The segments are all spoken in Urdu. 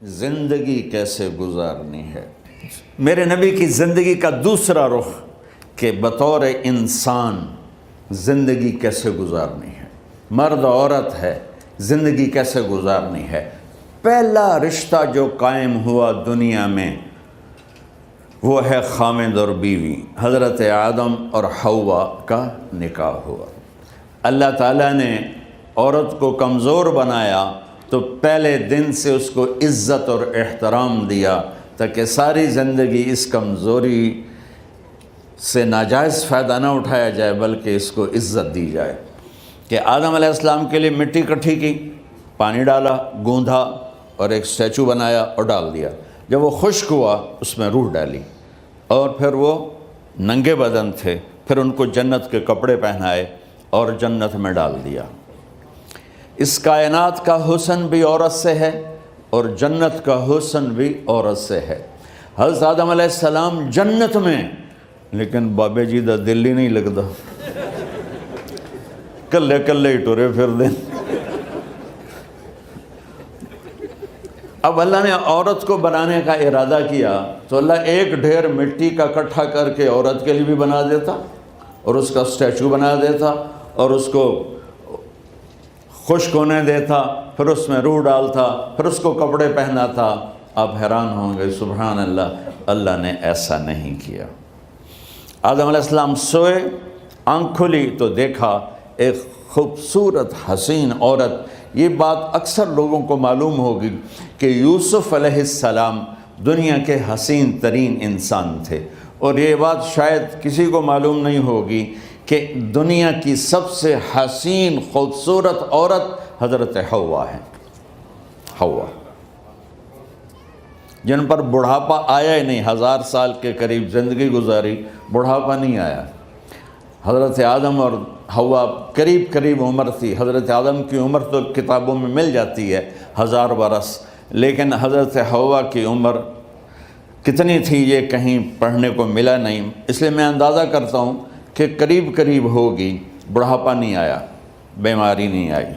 زندگی کیسے گزارنی ہے۔ میرے نبی کی زندگی کا دوسرا رخ کہ بطور انسان زندگی کیسے گزارنی ہے، مرد عورت ہے زندگی کیسے گزارنی ہے۔ پہلا رشتہ جو قائم ہوا دنیا میں وہ ہے خامد اور بیوی، حضرت آدم اور حوا کا نکاح ہوا۔ اللہ تعالیٰ نے عورت کو کمزور بنایا تو پہلے دن سے اس کو عزت اور احترام دیا تاکہ ساری زندگی اس کمزوری سے ناجائز فائدہ نہ اٹھایا جائے بلکہ اس کو عزت دی جائے۔ کہ آدم علیہ السلام کے لیے مٹی اکٹھی کی، پانی ڈالا، گوندھا اور ایک اسٹیچو بنایا اور ڈال دیا۔ جب وہ خشک ہوا اس میں روح ڈالی اور پھر وہ ننگے بدن تھے، پھر ان کو جنت کے کپڑے پہنائے اور جنت میں ڈال دیا۔ اس کائنات کا حسن بھی عورت سے ہے اور جنت کا حسن بھی عورت سے ہے۔ حضرت آدم علیہ السلام جنت میں، لیکن بابے جی دا دل ہی نہیں لگتا، کلے کلے ہی ٹورے پھر دیں۔ اب اللہ نے عورت کو بنانے کا ارادہ کیا تو اللہ ایک ڈھیر مٹی کا اکٹھا کر کے عورت کے لیے بھی بنا دیتا اور اس کا اسٹیچو بنا دیتا اور اس کو خشک ہونے دیتا، پھر اس میں روح ڈالتا، پھر اس کو کپڑے پہناتا۔ آپ حیران ہوں گے، سبحان اللہ، اللہ نے ایسا نہیں کیا۔ آدم علیہ السلام سوئے، آنکھ کھلی تو دیکھا ایک خوبصورت حسین عورت۔ یہ بات اکثر لوگوں کو معلوم ہوگی کہ یوسف علیہ السلام دنیا کے حسین ترین انسان تھے، اور یہ بات شاید کسی کو معلوم نہیں ہوگی کہ دنیا کی سب سے حسین خوبصورت عورت حضرت حوا ہے۔ حوا جن پر بڑھاپا آیا ہی نہیں، 1000 سال کے قریب زندگی گزاری، بڑھاپا نہیں آیا۔ حضرت آدم اور حوا قریب قریب عمر تھی۔ حضرت آدم کی عمر تو کتابوں میں مل جاتی ہے 1000 برس، لیکن حضرت حوا کی عمر کتنی تھی یہ کہیں پڑھنے کو ملا نہیں، اس لیے میں اندازہ کرتا ہوں کہ قریب قریب ہوگی۔ بڑھاپا نہیں آیا، بیماری نہیں آئی۔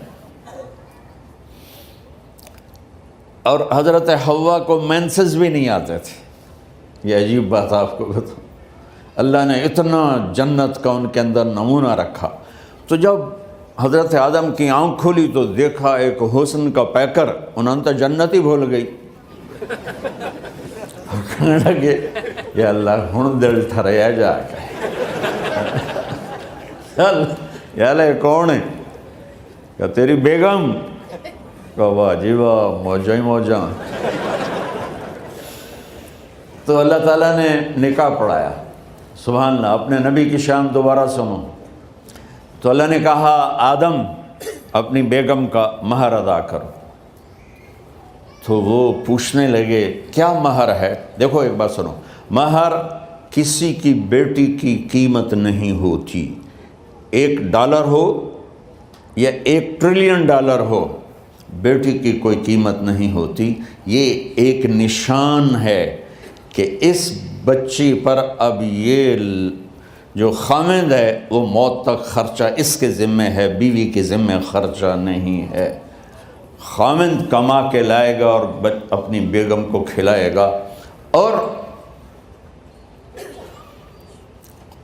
اور حضرت حوا کو مینسز بھی نہیں آتے تھے۔ یہ عجیب بات آپ کو بتاؤں، اللہ نے اتنا جنت کا ان کے اندر نمونہ رکھا۔ تو جب حضرت آدم کی آنکھ کھلی تو دیکھا ایک حسن کا پیکر، انہوں تو جنت ہی بھول گئی۔ کہنے لگے یا اللہ ہن دل ٹھریا جا کے، یا اللہ کون ہے؟ کہ تیری بیگم۔ کہ واہ جی واہ، موجاں ہی موجاں۔ تو اللہ تعالیٰ نے نکاح پڑھایا۔ سبحان اللہ، اپنے نبی کی شان دوبارہ سنو۔ تو اللہ نے کہا آدم اپنی بیگم کا مہر ادا کرو۔ تو وہ پوچھنے لگے کیا مہر ہے؟ دیکھو ایک بات سنو، مہر کسی کی بیٹی کی قیمت نہیں ہوتی۔ $1 ہو یا $1 ٹریلین ہو، بیٹی کی کوئی قیمت نہیں ہوتی۔ یہ ایک نشان ہے کہ اس بچی پر اب یہ جو خامد ہے وہ موت تک خرچہ اس کے ذمہ ہے، بیوی کے ذمہ خرچہ نہیں ہے۔ خامد کما کے لائے گا اور اپنی بیگم کو کھلائے گا، اور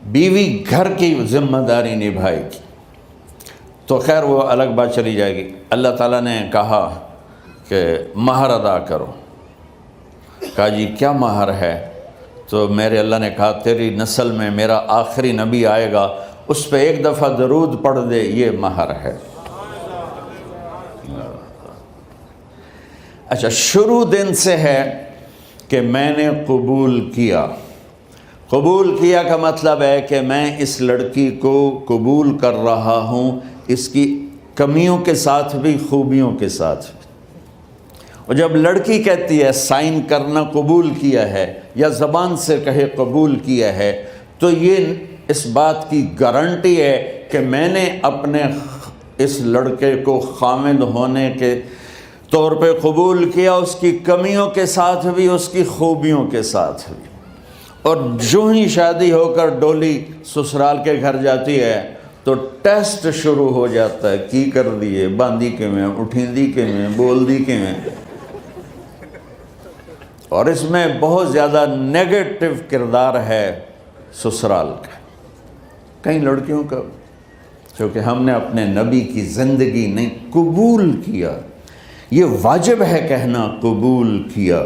بیوی گھر کی ذمہ داری نبھائے گی۔ تو خیر وہ الگ بات چلی جائے گی۔ اللہ تعالیٰ نے کہا کہ مہر ادا کرو۔ کہا جی کیا مہر ہے؟ تو میرے اللہ نے کہا تیری نسل میں میرا آخری نبی آئے گا، اس پہ ایک دفعہ درود پڑھ دے، یہ مہر ہے۔ اچھا، شروع دن سے ہے کہ میں نے قبول کیا۔ قبول کیا کا مطلب ہے کہ میں اس لڑکی کو قبول کر رہا ہوں، اس کی کمیوں کے ساتھ بھی خوبیوں کے ساتھ بھی۔ اور جب لڑکی کہتی ہے سائن کرنا قبول کیا ہے، یا زبان سے کہے قبول کیا ہے، تو یہ اس بات کی گارنٹی ہے کہ میں نے اپنے اس لڑکے کو خامد ہونے کے طور پہ قبول کیا، اس کی کمیوں کے ساتھ بھی، اس کی خوبیوں کے ساتھ بھی۔ اور جو ہی شادی ہو کر ڈولی سسرال کے گھر جاتی ہے تو ٹیسٹ شروع ہو جاتا ہے، کی کر دیے، باندھی کے میں، اٹھیندی کے میں، بول دی کے میں۔ اور اس میں بہت زیادہ نیگیٹو کردار ہے سسرال کا. کئی لڑکیوں کا چونکہ ہم نے اپنے نبی کی زندگی نہیں قبول کیا. یہ واجب ہے کہنا قبول کیا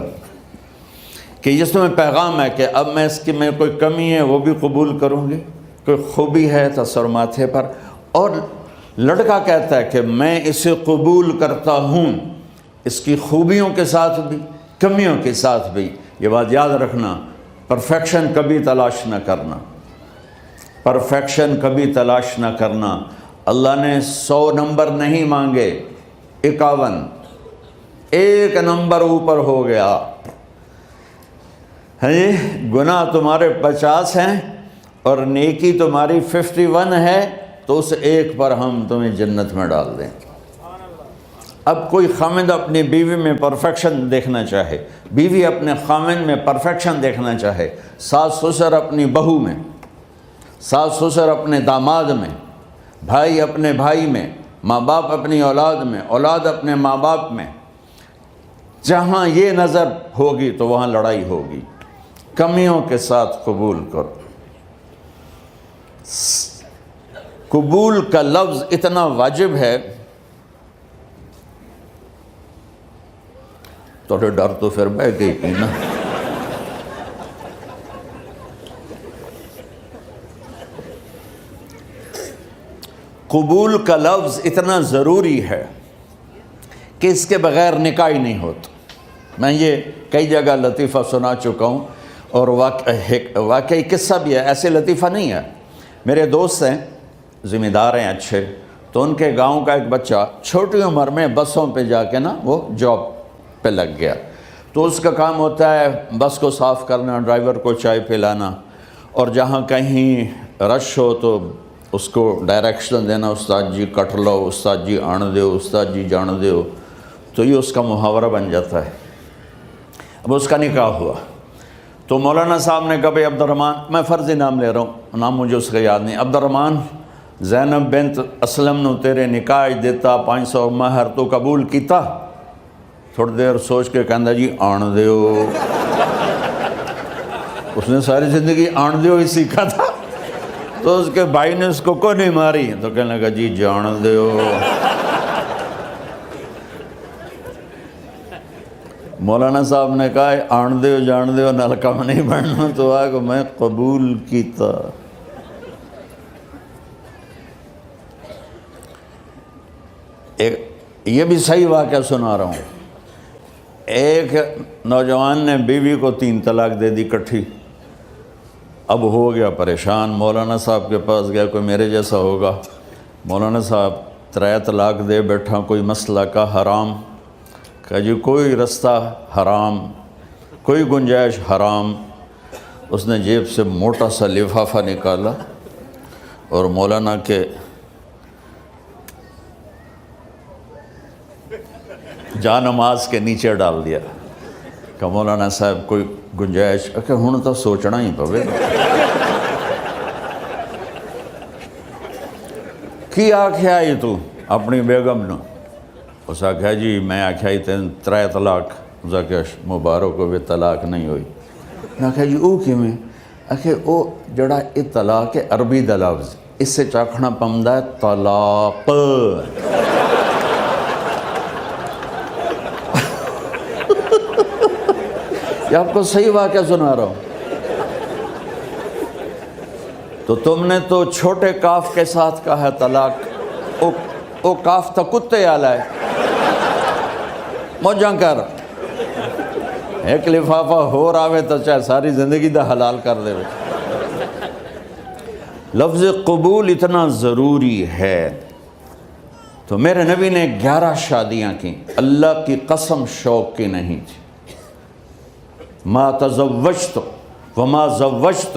کہ جس میں پیغام ہے کہ اب میں اس کی میں کوئی کمی ہے وہ بھی قبول کروں گی, کوئی خوبی ہے تصور ماتھے پر, اور لڑکا کہتا ہے کہ میں اسے قبول کرتا ہوں اس کی خوبیوں کے ساتھ بھی کمیوں کے ساتھ بھی. یہ بات یاد رکھنا, پرفیکشن کبھی تلاش نہ کرنا, پرفیکشن کبھی تلاش نہ کرنا. اللہ نے 100 نمبر نہیں مانگے, 51, ایک نمبر اوپر ہو گیا. گناہ تمہارے 50 ہیں اور نیکی تمہاری 51 ہے, تو اس ایک پر ہم تمہیں جنت میں ڈال دیں. اب کوئی خامند اپنی بیوی میں پرفیکشن دیکھنا چاہے, بیوی اپنے خامند میں پرفیکشن دیکھنا چاہے, ساس سسر اپنی بہو میں, ساس سسر اپنے داماد میں, بھائی اپنے بھائی میں, ماں باپ اپنی اولاد میں, اولاد اپنے ماں باپ میں, جہاں یہ نظر ہوگی تو وہاں لڑائی ہوگی. کمیوں کے ساتھ قبول کرو. قبول کا لفظ اتنا واجب ہے, تھوڑے ڈر تو پھر بہ گئی تھی نا. قبول کا لفظ اتنا ضروری ہے کہ اس کے بغیر نکاح ہی نہیں ہوتا. میں یہ کئی جگہ لطیفہ سنا چکا ہوں, اور واقعی قصہ بھی ہے, ایسے لطیفہ نہیں ہے. میرے دوست ہیں, ذمہ دار ہیں اچھے, تو ان کے گاؤں کا ایک بچہ چھوٹی عمر میں بسوں پہ جا کے نا وہ جاب پہ لگ گیا. تو اس کا کام ہوتا ہے بس کو صاف کرنا, ڈرائیور کو چائے پلانا, اور جہاں کہیں رش ہو تو اس کو ڈائریکشن دینا, استاد جی کٹ لو, استاد جی آن دیو, استاد جی جان دیو. تو یہ اس کا محاورہ بن جاتا ہے. اب اس کا نکاح ہوا تو مولانا صاحب نے کہا بھائی عبد الرحمن, میں فرضی نام لے رہا ہوں, نام مجھے اس کا یاد نہیں, عبد الرحمن زینب بنت اسلم نو تیرے نکاح دیتا 500 مہر تو قبول کیتا. تھوڑی دیر سوچ کے کہندا جی آن دیو. اس نے ساری زندگی آن دیو ہی سیکھا تھا. تو اس کے بھائی نے اس کو نہیں ماری, تو کہنے لگا جی جان دیو. مولانا صاحب نے کہا آن دیو جان دیو نال کم نہیں بننا, تو آگا میں قبول کیتا. یہ بھی صحیح واقعہ سنا رہا ہوں. ایک نوجوان نے بیوی کو 3 طلاق دے دی کٹھی. اب ہو گیا پریشان, مولانا صاحب کے پاس گیا, کوئی میرے جیسا ہوگا. مولانا صاحب 3 طلاق دے بیٹھا, کوئی مسئلہ کا حرام. کہا جی کوئی رستہ حرام, کوئی گنجائش حرام. اس نے جیب سے موٹا سا لفافہ نکالا اور مولانا کے جا نماز کے نیچے ڈال دیا. کہ مولانا صاحب کوئی گنجائش, کہ ہن تو سوچنا ہی پوے. کی آکھیا یہ تو اپنی بیگم نو؟ اس آکھیا جی میں آکھیا ہی 3 طلاق. اس آکھیا مبارک ہوئے طلاق نہیں ہوئی. میں آکھیا جی او کیویں؟ آکھیا او جڑا یہ طلاق ہے عربی دا لفظ, اس سے چاکھنا پمدا ہے طلاق. یہ آپ کو صحیح واقعہ سنا رہا ہوں. تو تم نے تو چھوٹے کاف کے ساتھ کہا ہے طلاق. او کاف تا کتے آلا ہے, موجاں کر. ایک لفافہ ہو راوے تو چاہے ساری زندگی دا حلال کر دے. لفظ قبول اتنا ضروری ہے. تو میرے نبی نے 11 شادیاں کی, اللہ کی قسم شوق کی نہیں تھی. ما تزوجت وما زوجت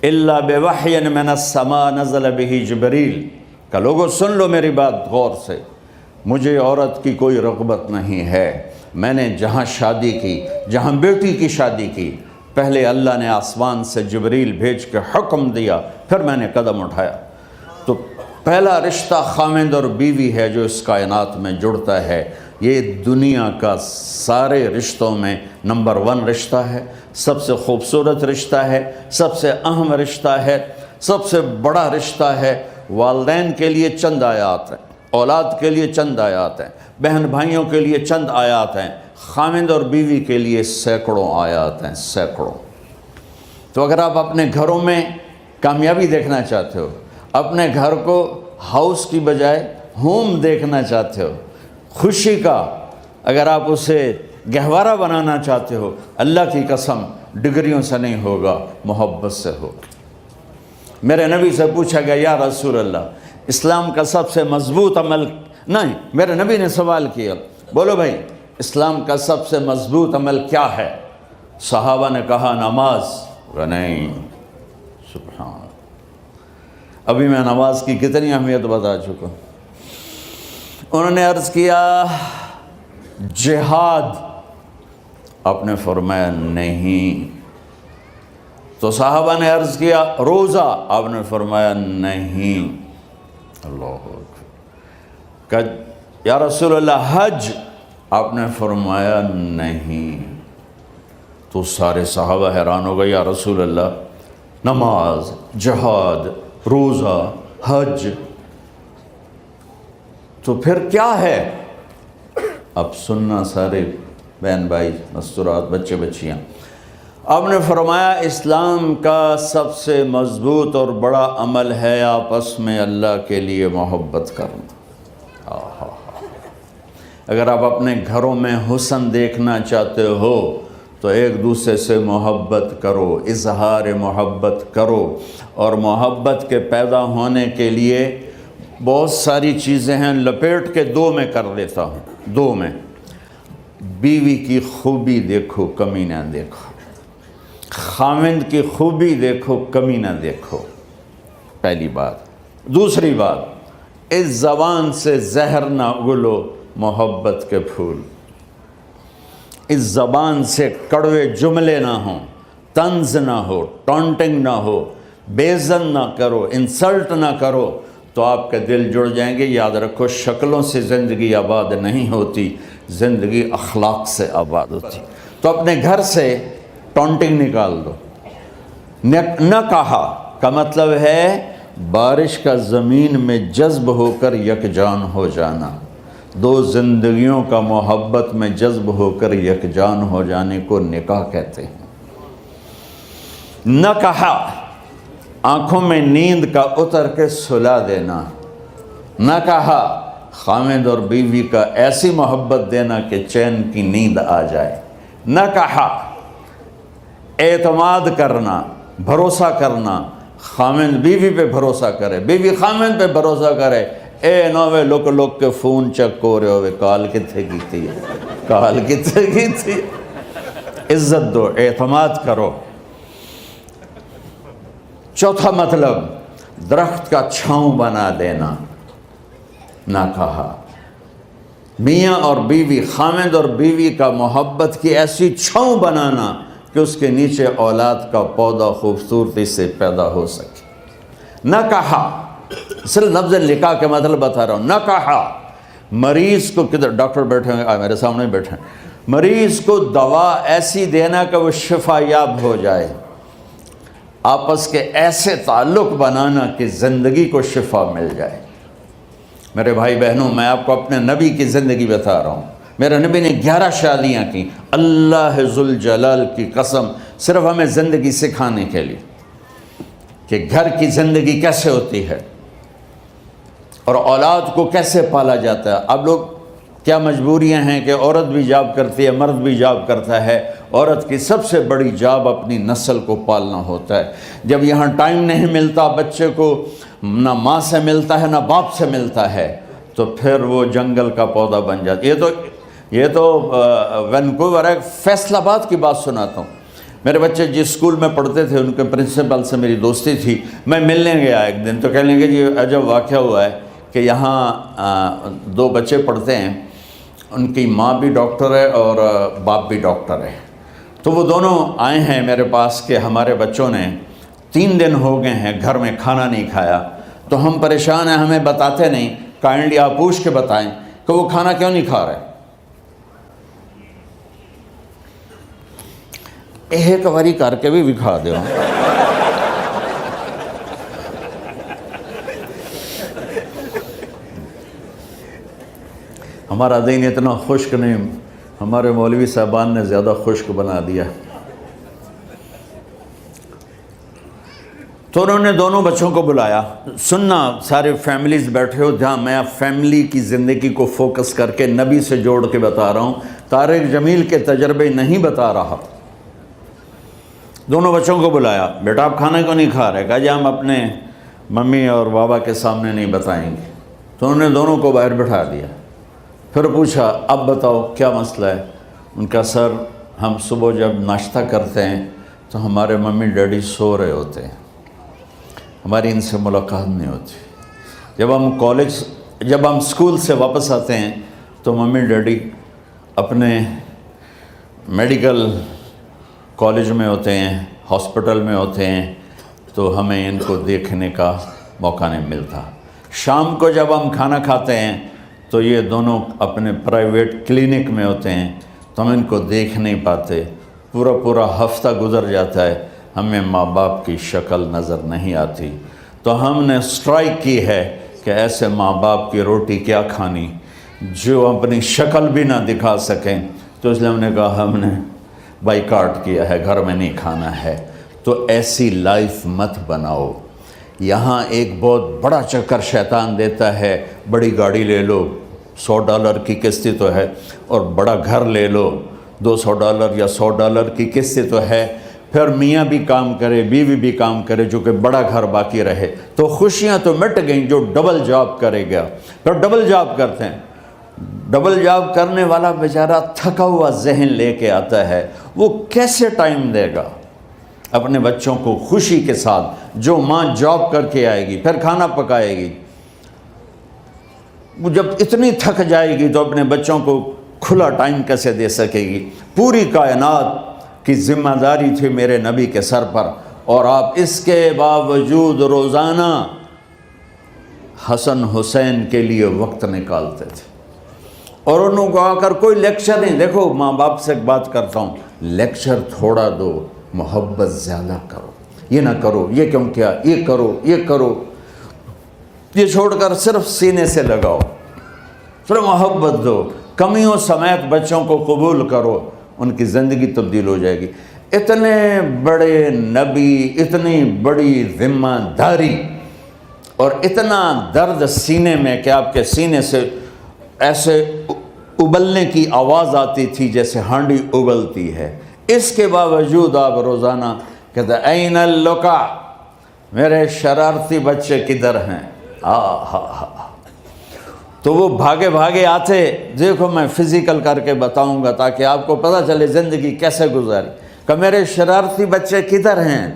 الا بوحی من السماء نزل به جبریل. کہ لوگوں سن لو میری بات غور سے, مجھے عورت کی کوئی رغبت نہیں ہے. میں نے جہاں شادی کی, جہاں بیٹی کی شادی کی, پہلے اللہ نے آسمان سے جبریل بھیج کے حکم دیا, پھر میں نے قدم اٹھایا. تو پہلا رشتہ خامند اور بیوی ہے جو اس کائنات میں جڑتا ہے. یہ دنیا کا سارے رشتوں میں نمبر 1 رشتہ ہے، سب سے خوبصورت رشتہ ہے، سب سے اہم رشتہ ہے، سب سے بڑا رشتہ ہے۔ والدین کے لیے چند آیات ہیں، اولاد کے لیے چند آیات ہیں، بہن بھائیوں کے لیے چند آیات ہیں، خاوند اور بیوی کے لیے سینکڑوں آیات ہیں، سینکڑوں۔ تو اگر آپ اپنے گھروں میں کامیابی دیکھنا چاہتے ہو، اپنے گھر کو ہاؤس کی بجائے ہوم دیکھنا چاہتے ہو، خوشی کا اگر آپ اسے گہوارہ بنانا چاہتے ہو، اللہ کی قسم ڈگریوں سے نہیں ہوگا، محبت سے ہوگا۔ میرے نبی سے پوچھا گیا یا رسول اللہ اسلام کا سب سے مضبوط عمل، نہیں، میرے نبی نے سوال کیا، بولو بھائی اسلام کا سب سے مضبوط عمل کیا ہے؟ صحابہ نے کہا نماز۔ نہیں، سبحان اللہ، ابھی میں نماز کی کتنی اہمیت بتا چکا۔ انہوں نے عرض کیا جہاد، آپ نے فرمایا نہیں۔ تو صحابہ نے عرض کیا روزہ، آپ نے فرمایا نہیں۔ اللہ اکبر۔ کہ یا رسول اللہ حج، آپ نے فرمایا نہیں۔ تو سارے صحابہ حیران ہو گئے، یا رسول اللہ نماز، جہاد، روزہ، حج، تو پھر کیا ہے؟ اب سننا سارے بہن بھائی، مستورات، بچے بچیاں، آپ نے فرمایا اسلام کا سب سے مضبوط اور بڑا عمل ہے آپس میں اللہ کے لیے محبت کرنا۔ اگر آپ اپنے گھروں میں حسن دیکھنا چاہتے ہو تو ایک دوسرے سے محبت کرو، اظہار محبت کرو، اور محبت کے پیدا ہونے کے لیے بہت ساری چیزیں ہیں، لپیٹ کے 2 میں کر دیتا ہوں، 2 میں۔ بیوی کی خوبی دیکھو، کمی نہ دیکھو، خاوند کی خوبی دیکھو، کمی نہ دیکھو، پہلی بات۔ دوسری بات، اس زبان سے زہر نہ اگلو محبت کے پھول، اس زبان سے کڑوے جملے نہ ہوں، طنز نہ ہو، ٹونٹنگ نہ ہو، بےعزت نہ کرو، انسلٹ نہ کرو، تو آپ کے دل جڑ جائیں گے۔ یاد رکھو شکلوں سے زندگی آباد نہیں ہوتی، زندگی اخلاق سے آباد ہوتی۔ تو اپنے گھر سے ٹونٹنگ نکال دو۔ نہ کہا کا مطلب ہے بارش کا زمین میں جذب ہو کر یکجان ہو جانا، 2 زندگیوں کا محبت میں جذب ہو کر یکجان ہو جانے کو نکاح کہتے ہیں۔ نہ کہا آنکھوں میں نیند کا اتر کے سلا دینا، نہ کہا خاوند اور بیوی کا ایسی محبت دینا کہ چین کی نیند آ جائے، نہ کہا اعتماد کرنا، بھروسہ کرنا، خاوند بیوی پہ بھروسہ کرے، بیوی خاوند پہ بھروسہ کرے، اے نوے لوک کے فون چیک ہو رہے ہوئے، کال کتنے کی تھی، کال کتنے کی تھی۔ عزت دو، اعتماد کرو۔ چوتھا مطلب درخت کا چھاؤں بنا دینا، نہ کہا میاں اور بیوی، خاوند اور بیوی کا محبت کی ایسی چھاؤں بنانا کہ اس کے نیچے اولاد کا پودا خوبصورتی سے پیدا ہو سکے۔ نہ کہا، صرف لفظ نکاح کے مطلب بتا رہا ہوں، نہ کہا مریض کو، کدھر ڈاکٹر بیٹھے ہیں، میرے سامنے بیٹھے ہیں، مریض کو دوا ایسی دینا کہ وہ شفا یاب ہو جائے، آپس کے ایسے تعلق بنانا کہ زندگی کو شفا مل جائے۔ میرے بھائی بہنوں، میں آپ کو اپنے نبی کی زندگی بتا رہا ہوں۔ میرے نبی نے 11 شادیاں کی، اللہ ذوالجلال کی قسم، صرف ہمیں زندگی سکھانے کے لیے کہ گھر کی زندگی کیسے ہوتی ہے اور اولاد کو کیسے پالا جاتا ہے۔ اب لوگ کیا مجبوریاں ہیں کہ عورت بھی جاب کرتی ہے، مرد بھی جاب کرتا ہے۔ عورت کی سب سے بڑی جاب اپنی نسل کو پالنا ہوتا ہے۔ جب یہاں ٹائم نہیں ملتا بچے کو، نہ ماں سے ملتا ہے نہ باپ سے ملتا ہے، تو پھر وہ جنگل کا پودا بن جاتا ہے۔ یہ تو وینکوور ہے، فیصل آباد کی بات سناتا ہوں۔ میرے بچے جس اسکول میں پڑھتے تھے ان کے پرنسپل سے میری دوستی تھی، میں ملنے گیا ایک دن، تو کہنے لگے جی عجب واقعہ ہوا ہے کہ یہاں 2 بچے پڑھتے ہیں، ان کی ماں بھی ڈاکٹر ہے اور باپ بھی ڈاکٹر ہے، تو وہ دونوں آئے ہیں میرے پاس کہ ہمارے بچوں نے 3 دن ہو گئے ہیں گھر میں کھانا نہیں کھایا، تو ہم پریشان ہیں، ہمیں بتاتے نہیں، کائنڈلی آپ پوچھ کے بتائیں کہ وہ کھانا کیوں نہیں کھا رہے۔ ایک واری کر کے بھی دکھا دو. ہمارا دین اتنا خشک نہیں، ہمارے مولوی صاحبان نے زیادہ خشک بنا دیا. تو انہوں نے دونوں بچوں کو بلایا. سننا، سارے فیملیز بیٹھے ہو جہاں میں فیملی کی زندگی کو فوکس کر کے نبی سے جوڑ کے بتا رہا ہوں، طارق جمیل کے تجربے نہیں بتا رہا. دونوں بچوں کو بلایا. بیٹا آپ کھانے کو نہیں کھا رہے؟ کہا جی ہم اپنے ممی اور بابا کے سامنے نہیں بتائیں گے. تو انہوں نے دونوں کو باہر بٹھا دیا. پھر پوچھا اب بتاؤ کیا مسئلہ ہے؟ ان کا سر ہم صبح جب ناشتہ کرتے ہیں تو ہمارے ممی ڈیڈی سو رہے ہوتے ہیں، ہماری ان سے ملاقات نہیں ہوتی. جب ہم اسکول سے واپس آتے ہیں تو ممی ڈیڈی اپنے میڈیکل کالج میں ہوتے ہیں، ہاسپٹل میں ہوتے ہیں، تو ہمیں ان کو دیکھنے کا موقع نہیں ملتا. شام کو جب ہم کھانا کھاتے ہیں تو یہ دونوں اپنے پرائیویٹ کلینک میں ہوتے ہیں، تو ہم ان کو دیکھ نہیں پاتے. پورا ہفتہ گزر جاتا ہے، ہمیں ماں باپ کی شکل نظر نہیں آتی. تو ہم نے سٹرائک کی ہے کہ ایسے ماں باپ کی روٹی کیا کھانی جو اپنی شکل بھی نہ دکھا سکیں. تو اس لیے ہم نے کہا ہم نے بائیکاٹ کیا ہے، گھر میں نہیں کھانا ہے. تو ایسی لائف مت بناؤ. یہاں ایک بہت بڑا چکر شیطان دیتا ہے، بڑی گاڑی لے لو، $100 کی قسط تو ہے، اور بڑا گھر لے لو، $200 یا $100 کی قسط تو ہے. پھر میاں بھی کام کرے، بیوی بھی کام کرے، جو کہ بڑا گھر باقی رہے، تو خوشیاں تو مٹ گئیں. جو ڈبل جاب کرے گا، پھر ڈبل جاب کرتے ہیں. ڈبل جاب کرنے والا بیچارہ تھکا ہوا ذہن لے کے آتا ہے، وہ کیسے ٹائم دے گا اپنے بچوں کو خوشی کے ساتھ؟ جو ماں جاب کر کے آئے گی پھر کھانا پکائے گی، وہ جب اتنی تھک جائے گی تو اپنے بچوں کو کھلا ٹائم کیسے دے سکے گی؟ پوری کائنات کی ذمہ داری تھی میرے نبی کے سر پر، اور آپ اس کے باوجود روزانہ حسن حسین کے لیے وقت نکالتے تھے. اور انہوں کو آ کر کوئی لیکچر نہیں. دیکھو ماں باپ سے ایک بات کرتا ہوں، لیکچر تھوڑا دو، محبت زیادہ کرو. یہ نہ کرو، یہ کیوں کیا، یہ کرو، یہ کرو، یہ چھوڑ کر صرف سینے سے لگاؤ، صرف محبت دو. کمیوں سمیت بچوں کو قبول کرو، ان کی زندگی تبدیل ہو جائے گی. اتنے بڑے نبی، اتنی بڑی ذمہ داری، اور اتنا درد سینے میں کہ آپ کے سینے سے ایسے ابلنے کی آواز آتی تھی جیسے ہانڈی ابلتی ہے. اس کے باوجود آپ روزانہ کہتے ہیں این اللقا، میرے شرارتی بچے کدھر ہیں؟ تو وہ بھاگے بھاگے آتے. دیکھو میں فزیکل کر کے بتاؤں گا تاکہ آپ کو پتہ چلے زندگی کیسے گزاری. کہ میرے شرارتی بچے کدھر ہیں؟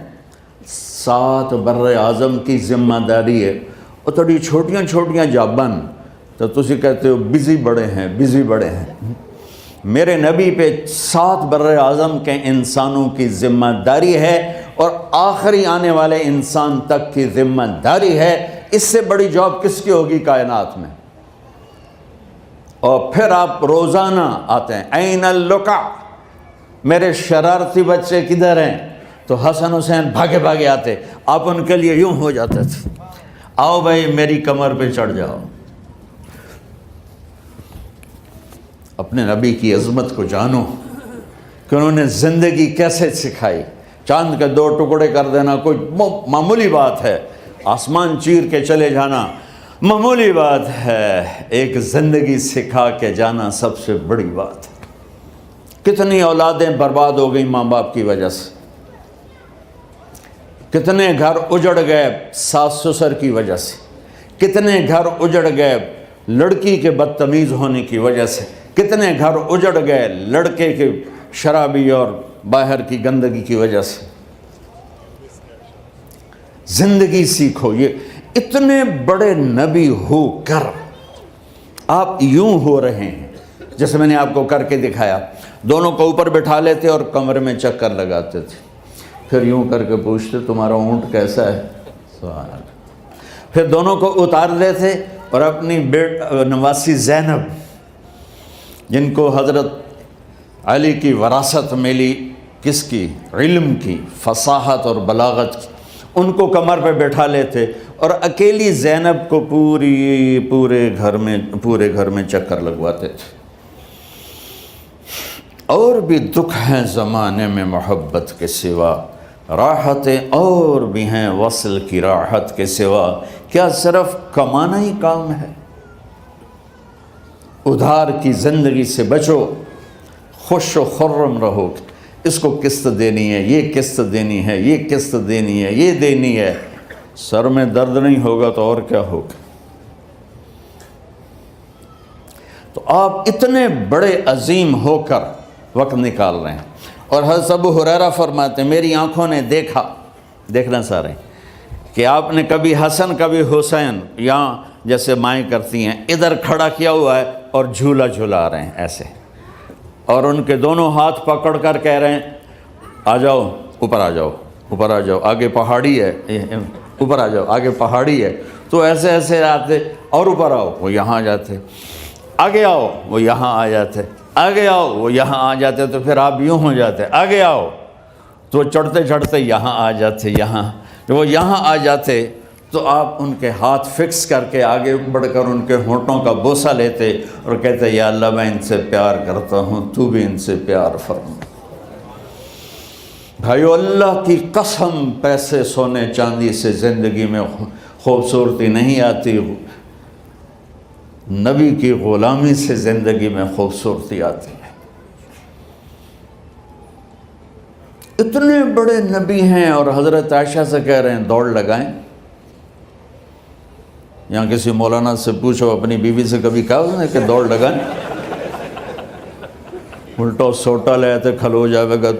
7 بر اعظم کی ذمہ داری ہے. اور تھوڑی چھوٹیاں جابن تو تسی کہتے ہو بزی بڑے ہیں. میرے نبی پہ 7 بر اعظم کے انسانوں کی ذمہ داری ہے، اور آخری آنے والے انسان تک کی ذمہ داری ہے. اس سے بڑی جاب کس کی ہوگی کائنات میں؟ اور پھر آپ روزانہ آتے ہیں این اللقا، میرے شرارتی بچے کدھر ہیں؟ تو حسن حسین بھاگے بھاگے آتے. آپ ان کے لیے یوں ہو جاتے تھے، آؤ بھائی میری کمر پہ چڑھ جاؤ. اپنے نبی کی عظمت کو جانو کہ انہوں نے زندگی کیسے سکھائی. چاند کے 2 ٹکڑے کر دینا کوئی معمولی بات ہے، آسمان چیر کے چلے جانا معمولی بات ہے، ایک زندگی سکھا کے جانا سب سے بڑی بات ہے. کتنی اولادیں برباد ہو گئی ماں باپ کی وجہ سے، کتنے گھر اجڑ گئے ساس سسر کی وجہ سے، کتنے گھر اجڑ گئے لڑکی کے بدتمیز ہونے کی وجہ سے، کتنے گھر اجڑ گئے لڑکے کے شرابی اور باہر کی گندگی کی وجہ سے. زندگی سیکھو. یہ اتنے بڑے نبی ہو کر آپ یوں ہو رہے ہیں جیسے میں نے آپ کو کر کے دکھایا. دونوں کو اوپر بٹھا لیتے اور کمرے میں چکر لگاتے تھے، پھر یوں کر کے پوچھتے تمہارا اونٹ کیسا ہے؟ سوال. پھر دونوں کو اتار لیتے اور اپنی نواسی زینب، جن کو حضرت علی کی وراثت ملی کس کی؟ علم کی، فصاحت اور بلاغت کی، ان کو کمر پہ بٹھا لیتے اور اکیلی زینب کو پورے گھر میں چکر لگواتے تھے۔ اور بھی دکھ ہیں زمانے میں محبت کے سوا، راحتیں اور بھی ہیں وصل کی راحت کے سوا، کیا صرف کمانا ہی کام ہے؟ ادھار کی زندگی سے بچو، خوش و خرم رہو، اس کو قسط دینی ہے، یہ قسط دینی ہے، یہ قسط دینی ہے، یہ دینی ہے، سر میں درد نہیں ہوگا تو اور کیا ہوگا؟ تو آپ اتنے بڑے عظیم ہو کر وقت نکال رہے ہیں، اور حضرت ابو ہریرہ فرماتے ہیں میری آنکھوں نے دیکھنا سارے کہ آپ نے کبھی حسن کبھی حسین یہاں جیسے مائیں کرتی ہیں ادھر کھڑا کیا ہوا ہے اور جھولا جھلا رہے ہیں ایسے، اور ان کے دونوں ہاتھ پکڑ کر کہہ رہے ہیں آ جاؤ اوپر آ جاؤ، اوپر آ جاؤ، آگے پہاڑی ہے، اوپر آ جاؤ، آگے پہاڑی ہے، تو ایسے آتے، اور اوپر آؤ، وہ یہاں آ جاتے، آگے آؤ، وہ یہاں آ جاتے، آگے آؤ، وہ یہاں آ جاتے، تو پھر آپ یوں ہو جاتے، آگے آؤ، تو چڑھتے یہاں آ جاتے، یہاں تو وہ یہاں آ جاتے، تو آپ ان کے ہاتھ فکس کر کے آگے بڑھ کر ان کے ہونٹوں کا بوسہ لیتے اور کہتے یا اللہ میں ان سے پیار کرتا ہوں، تو بھی ان سے پیار فرما۔ بھائیو اللہ کی قسم، پیسے سونے چاندی سے زندگی میں خوبصورتی نہیں آتی، نبی کی غلامی سے زندگی میں خوبصورتی آتی ہے۔ اتنے بڑے نبی ہیں اور حضرت عائشہ سے کہہ رہے ہیں دوڑ لگائیں۔ یہاں کسی مولانا سے پوچھو اپنی بیوی سے کبھی کہا اس نے کہ دوڑ لگائیں؟ الٹا سوٹا لے آتے کھلو جاوے گا